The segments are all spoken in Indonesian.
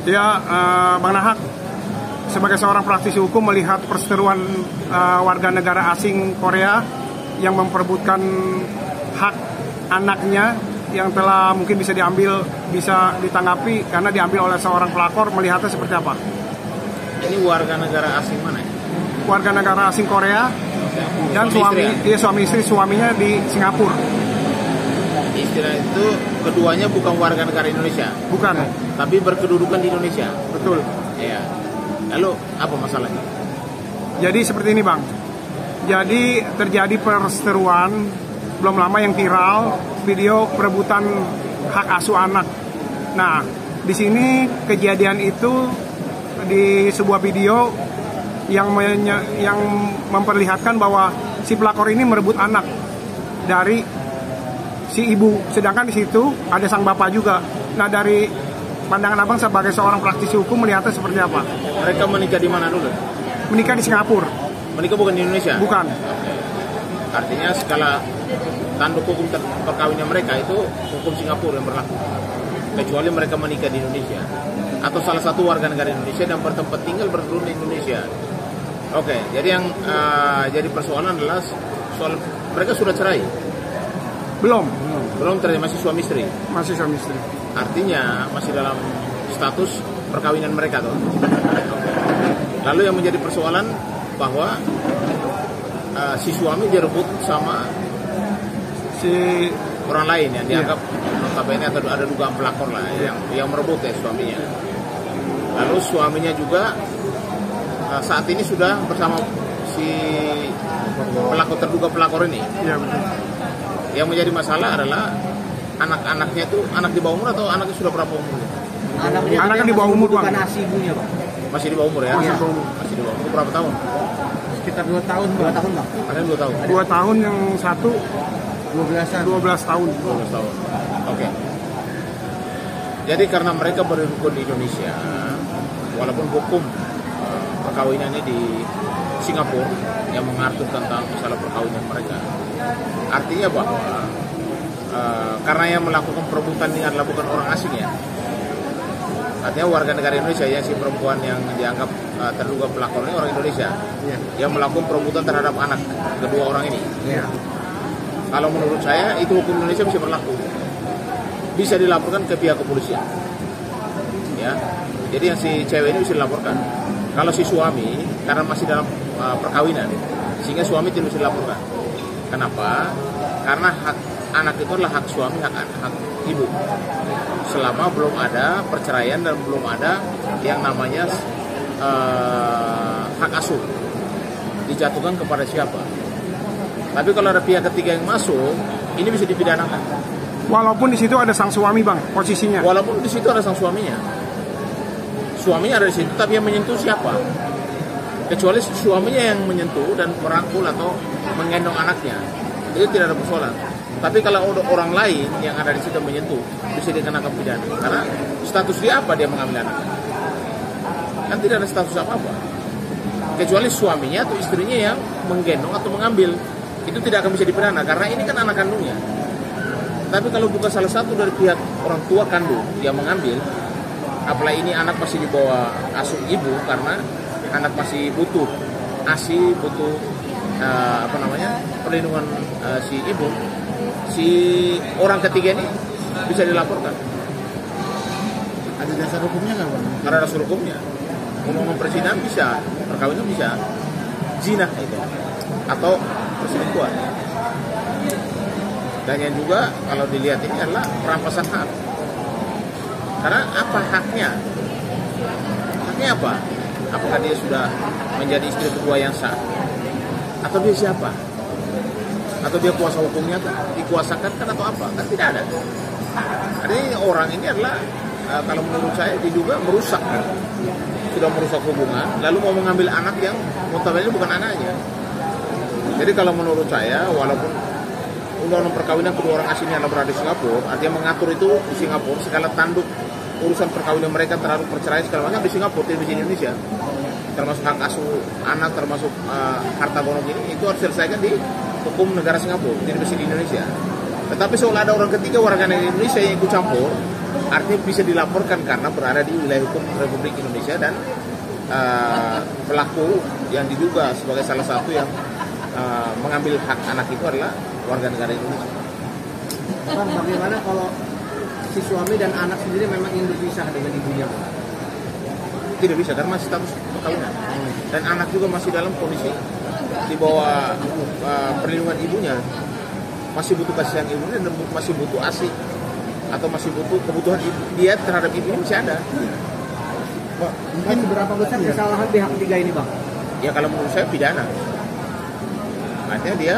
Ya, Bang Nahak, sebagai seorang praktisi hukum melihat perseteruan warga negara asing Korea yang memperebutkan hak anaknya yang telah mungkin bisa diambil, bisa ditanggapi karena diambil oleh seorang pelakor, melihatnya seperti apa? Ini warga negara asing mana ya? Warga negara asing Korea dan suami istri, suaminya di Singapura. Istilah itu keduanya bukan warga negara Indonesia. Bukan. Tapi berkedudukan di Indonesia. Betul. Ya. Lalu apa masalahnya? Jadi seperti ini, Bang. Jadi terjadi perseteruan belum lama yang viral video perebutan hak asuh anak. Nah, di sini kejadian itu di sebuah video yang memperlihatkan bahwa si pelakor ini merebut anak dari si ibu, sedangkan di situ ada sang bapak juga. Nah, dari pandangan Abang sebagai seorang praktisi hukum melihatnya seperti apa? Mereka menikah di mana dulu? Menikah di Singapura. Menikah bukan di Indonesia? Bukan. Artinya skala tanduk hukum perkawinan mereka itu hukum Singapura yang berlaku, kecuali mereka menikah di Indonesia atau salah satu warga negara Indonesia dan bertempat tinggal berkeluarga di Indonesia. Oke, jadi yang jadi persoalan adalah soal mereka sudah cerai. Belum cerai, masih suami istri. Masih suami istri. Artinya masih dalam status perkawinan mereka tuh. Lalu yang menjadi persoalan bahwa si suami direbut sama si orang lain yang dianggap notabene atau ada dugaan pelakor lah yang merebut ya suaminya. Lalu suaminya juga saat ini sudah bersama si terduga pelakor ini. Iya, betul. Yang menjadi masalah adalah anak-anaknya itu anak di bawah umur atau anaknya sudah berapa umur? Anaknya di bawah umur, Bang. Bukan asi ibunya, Bang. Masih di bawah umur ya? Masih Masih di bawah umur. Berapa tahun? Sekitar 2 tahun, Bang. Ada 2 tahun. 2 tahun, yang satu 12 tahun. 12 tahun. Oke. Jadi karena mereka berhubungan di Indonesia, walaupun hukum perkawinannya di Singapura yang mengatur tentang masalah perkawinan mereka, artinya bahwa karena yang melakukan perebutan ini adalah bukan orang asing ya, artinya warga negara Indonesia ya, si perempuan yang dianggap terduga pelakor ini orang Indonesia yang melakukan perebutan terhadap anak kedua orang ini. Kalau menurut saya itu hukum Indonesia bisa berlaku, bisa dilaporkan ke pihak kepolisian ya. Jadi yang si cewek ini bisa dilaporkan. Kalau si suami karena masih dalam perkawinan, sehingga suami tidak bisa dilaporkan. Kenapa? Karena hak anak itu adalah hak suami, hak ibu. Selama belum ada perceraian dan belum ada yang namanya hak asuh dijatuhkan kepada siapa. Tapi kalau ada pihak ketiga yang masuk, ini bisa dipidanakan. Walaupun di situ ada sang suami, Bang, posisinya. Walaupun di situ ada sang suaminya. Suaminya ada di situ, tapi yang menyentuh siapa? Kecuali suaminya yang menyentuh dan merangkul atau menggendong anaknya, itu tidak ada persoalan. Tapi kalau ada orang lain yang ada di situ menyentuh, bisa dikenakan pidana. Karena status dia apa dia mengambil anak? Kan tidak ada status apa-apa. Kecuali suaminya atau istrinya yang menggendong atau mengambil, itu tidak akan bisa dipidana karena ini kan anak kandungnya. Tapi kalau bukan salah satu dari pihak orang tua kandung yang mengambil, apalagi ini anak masih di bawah asuh ibu karena anak masih butuh ASI, butuh perlindungan si ibu, si orang ketiga ini bisa dilaporkan. Ada dasar hukumnya nggak, Bang? Ada dasar hukumnya. Undang-undang persidangan bisa, perkawinan bisa, zina itu atau perselingkuhan. Dan yang juga kalau dilihat ini adalah perampasan hak. Karena apa haknya? Haknya apa? Apakah dia sudah menjadi istri kedua yang sah? Atau dia siapa? Atau dia kuasa hukumnya kan? Dikuasakan kan atau apa? Kan tidak ada. Jadi orang ini adalah kalau menurut saya diduga merusak kan? Sudah merusak hubungan, lalu mau mengambil anak yang notabene bukan anaknya. Jadi kalau menurut saya, walaupun undang-undang perkawinan kedua orang asing yang berada di Singapura, artinya mengatur itu di Singapura, segala tanduk urusan perkawinan mereka terhadap perceraian segala macam di Singapura, tidak di Indonesia. Termasuk hak asuh anak, termasuk harta gono ini, itu harus diselesaikan di hukum negara Singapura, tidak bisa di Indonesia. Tetapi soal ada orang ketiga warga negara Indonesia yang ikut campur, artinya bisa dilaporkan karena berada di wilayah hukum Republik Indonesia dan pelaku yang diduga sebagai salah satu yang mengambil hak anak itu adalah warga negara Indonesia. Bang, bagaimana kalau si suami dan anak sendiri memang ingin berpisah dengan ibunya? Tidak bisa karena masih status perkawinan dan anak juga masih dalam kondisi di bawah perlindungan ibunya, masih butuh kasih sayang ibunya dan masih butuh ASI atau masih butuh kebutuhan dia terhadap ibunya masih ada. Mungkin berapa besar kesalahan pihak ketiga ini, Bang? Ya kalau menurut saya pidana. Artinya dia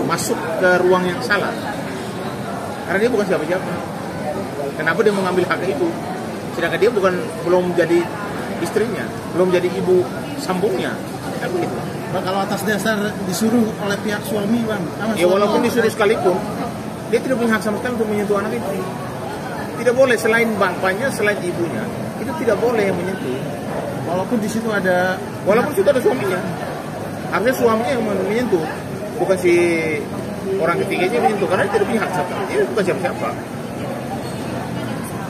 masuk ke ruang yang salah. Karena dia bukan siapa-siapa. Kenapa dia mengambil hak itu? Sedangkan dia belum jadi istrinya, belum jadi ibu sambungnya. Kan begitu. Bang, kalau atas dasar disuruh oleh pihak suami, Bang. Ya walaupun disuruh sekalipun, dia tidak punya hak sama sekali untuk menyentuh anak itu. Tidak boleh selain bapaknya, selain ibunya, itu tidak boleh yang menyentuh. Walaupun di situ ada suaminya. Harusnya suaminya yang menyentuh, bukan si orang ketiganya yang menyentuh, karena dia tidak punya hak sama. Dia bukan siapa-siapa.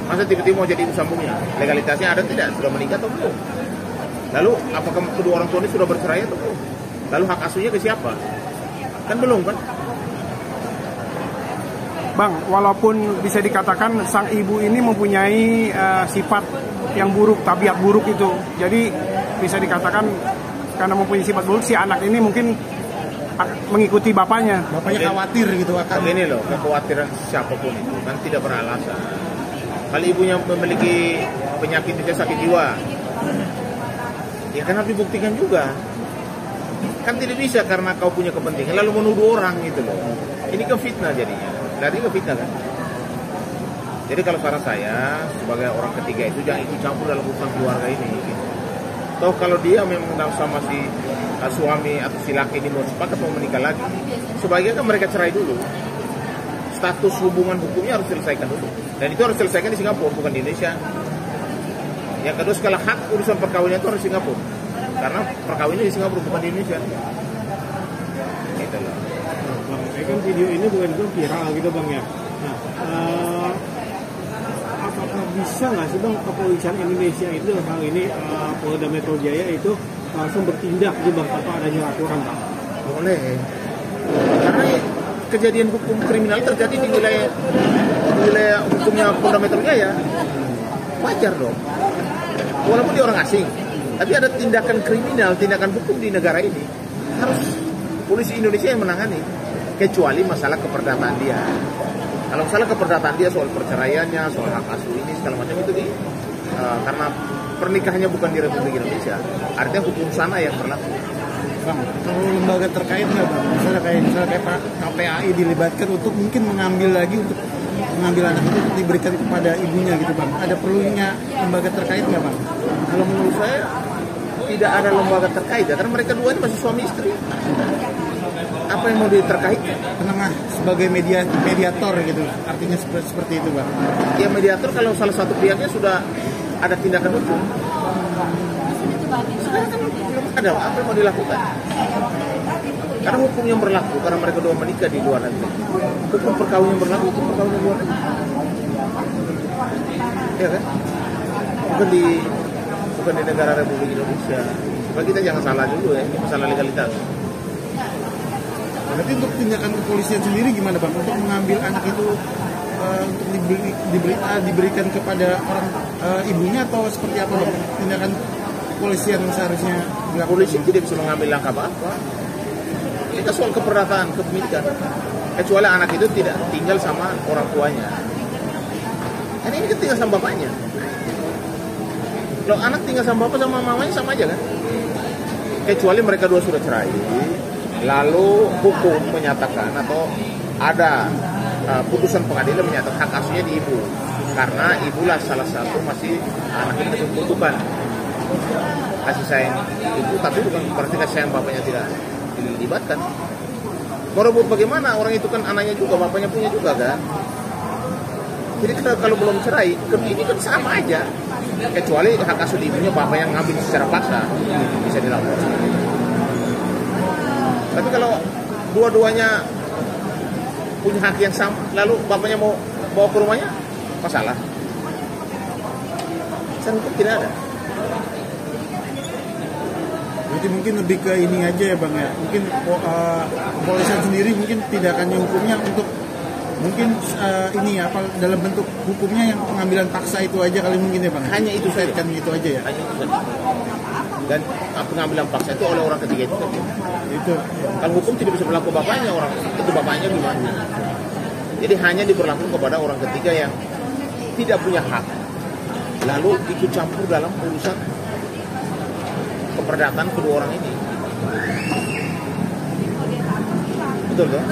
Masa tiba-tiba mau jadi ibu sambungnya? Legalitasnya ada tidak? Sudah menikah atau belum? Lalu apakah kedua orang tua ini sudah bercerai atau belum? Lalu hak asuhnya ke siapa? Kan belum kan? Bang, walaupun bisa dikatakan sang ibu ini mempunyai sifat yang buruk, tabiat buruk itu. Jadi bisa dikatakan karena mempunyai sifat buruk, si anak ini mungkin mengikuti bapaknya. Bapaknya khawatir gitu akan. Ini loh, kekhawatiran siapapun itu kan tidak beralasan. Kalau ibunya memiliki penyakit sakit jiwa, ya kan harus dibuktikan juga. Kan tidak bisa karena kau punya kepentingan lalu menuduh orang gitu loh. Ini ke fitnah jadinya. Dari ke fitnah kan. Jadi kalau saran saya sebagai orang ketiga itu jangan ikut campur dalam urusan keluarga ini. Gitu. Toh kalau dia memang sama si suami atau si laki ini mau sepakat mau menikah lagi, sebaiknya kan mereka cerai dulu. Status hubungan hukumnya harus selesaikan dulu. Dan itu harus selesaikan di Singapura, bukan di Indonesia. Yang kedua, skala hak urusan perkawinan itu harus di Singapura. Karena perkawinan di Singapura, bukan di Indonesia. Gitu loh. Bang, saya kan video ini bukan itu viral gitu Bang ya. Nah, apakah bisa nggak sih Bang kepolisian Indonesia itu dalam hal ini Polda Metro Jaya itu langsung bertindak gitu Bang tanpa adanya laporan Bang? Boleh. Karena kejadian hukum kriminal terjadi di wilayah hukumnya Polda Metro Jaya. Wajar dong. Walaupun dia orang asing, tapi ada tindakan kriminal, tindakan hukum di negara ini harus polisi Indonesia yang menangani. Kecuali masalah keperdataan dia. Kalau masalah keperdataan dia soal perceraiannya, soal hak asuh ini segala macam itu karena pernikahannya bukan di Republik Indonesia, artinya hukum sana yang berlaku. Bang, kalau lembaga terkait nggak Bang? Misalnya kayak Pak KPAI dilibatkan untuk mungkin mengambil anak itu untuk diberikan kepada ibunya gitu Bang. Ada perlunya lembaga terkait nggak Bang? Kalau menurut saya tidak ada lembaga terkait ya, karena mereka dua ini masih suami istri. Apa yang mau diterkait? Penengah sebagai mediator gitu, artinya seperti itu Bang. Ya mediator kalau salah satu pihaknya sudah ada tindakan hukum. Sekarang kan belum ada apa yang mau dilakukan. Karena hukum yang berlaku, karena mereka dua menikah di luar negeri. Hukum perkawinan berlaku, hukum perkawinan luar negeri. Ya kan? Bukan di negara Republik Indonesia. Supaya kita jangan salah dulu ya, ini masalah legalitas. Berarti untuk tindakan kepolisian sendiri gimana Bang? Untuk mengambil anak itu untuk diberikan kepada orang ibunya atau seperti apa Bang? Tindakan kepolisian seharusnya dilakukan? Polisi tidak bisa mengambil langkah apa-apa. Kita soal keperdataan, kepemilikan. Kecuali anak itu tidak tinggal sama orang tuanya. Karena ini tinggal sama bapaknya. Kalau anak tinggal sama bapak sama mamanya sama aja kan? Kecuali mereka dua sudah cerai, lalu hukum menyatakan atau ada putusan pengadilan menyatakan hak asuhnya di ibu, karena ibulah salah satu masih anak yang masih membutuhkan kasih sayang ibu, tapi bukan berarti kasih sayang bapaknya tidak dilibatkan. Merebut bagaimana orang itu kan anaknya juga, bapaknya punya juga kan. Jadi kalau belum cerai, ini kan sama aja. Kecuali hak asuh di ibunya bapak yang ngambil secara paksa, bisa dilaporkan. Tapi kalau dua-duanya punya hak yang sama, lalu bapaknya mau bawa ke rumahnya, masalah. Secara hukum tidak ada. Berarti mungkin lebih ke ini aja ya bang ya. Mungkin kepolisian sendiri mungkin tidak akan hukumnya untuk mungkin ini apa dalam bentuk hukumnya yang pengambilan paksa itu aja kali mungkin ya bang. Hanya itu saja. Kan itu aja ya. Hanya itu saja. Dan pengambilan paksa itu oleh orang ketiga itu saja. Itu. Kalau hukum tidak bisa berlaku bapaknya, orang itu bapaknya gimana? Jadi hanya diberlakukan kepada orang ketiga yang tidak punya hak, lalu ikut campur dalam urusan keperdataan kedua orang ini. Betul kan?